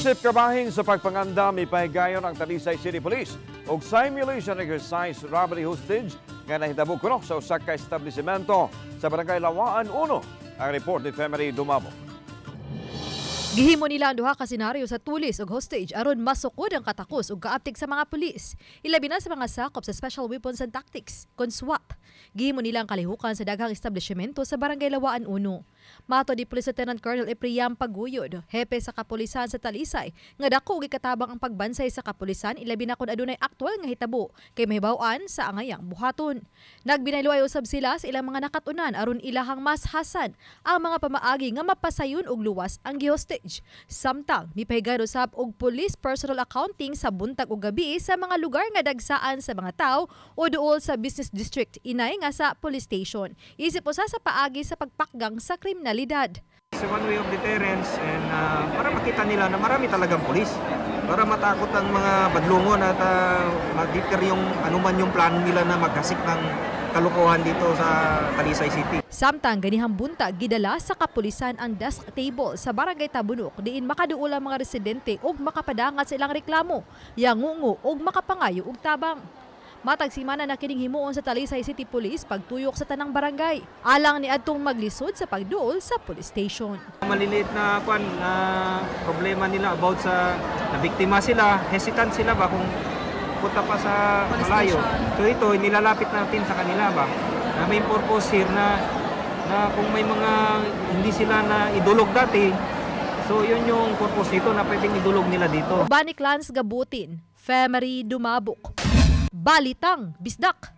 Isip kabahing sa pagpanganda, may pahigayon ang Talisay City Police og simulation exercise robbery hostage nga nahitabo kuno sa usa ka establishmento sa Barangay Lawaan 1. Ang report ni Femery Dumabo. Gihimo nila ang duha ka senaryo sa tulis ug hostage aron masukod ang katakos ug kaaptig sa mga pulis. Ilabi na sa mga sakop sa Special Weapons and Tactics, (SWAT). Gihimo nila ang kalihukan sa daghang establishmento sa Barangay Lawaan 1. Mato di Police Lieutenant Colonel Epriam Paguyod, hepe sa kapulisan sa Talisay, nga dako ug katabang ang pagbansay sa kapulisan ilabi na kun adunay aktwal nga hitabo kay mahibaw-an sa angayang buhaton. Nagbinayloay usab sila sa ilang mga nakatunan aron ilahang mas hasan ang mga pamaagi nga mapasayon og luwas ang gihostage. Samtang mipahigay usab og police personal accounting sa buntag ug gabi sa mga lugar nga dagsaan sa mga tawo o duol sa business district inay nga sa police station. Isip usa sa paagi sa pagpakgang sa kriminalidad. It's one way of deterrence and para makita nila na marami talagang pulis. Para matakot ang mga badlungon at mag-deter yung anuman yung plano nila na maghasik ng kalukuhan dito sa Talisay City. Samtang ganihang buntag gidala sa kapulisan ang desk table sa Barangay Tabunok diin makaduol ang mga residente ug makapadangat sa ilang reklamo, yangungo ug makapangayo og tabang. Matag simana na kining himuon sa Talisay City Police pagtuyok sa tanang barangay. Alang ni adtong maglisod sa pagduol sa police station. Maliliit na problema nila about sa nabiktima sila, hesitant sila ba kung punta pa sa malayo. So ito, nilalapit natin sa kanila ba na may purpose here na kung may mga hindi sila na idulog dati, so yun yung purpose nito na pwedeng idulog nila dito. Banik Lance Gabutin, Femery Dumabok. Balitang Bisdak.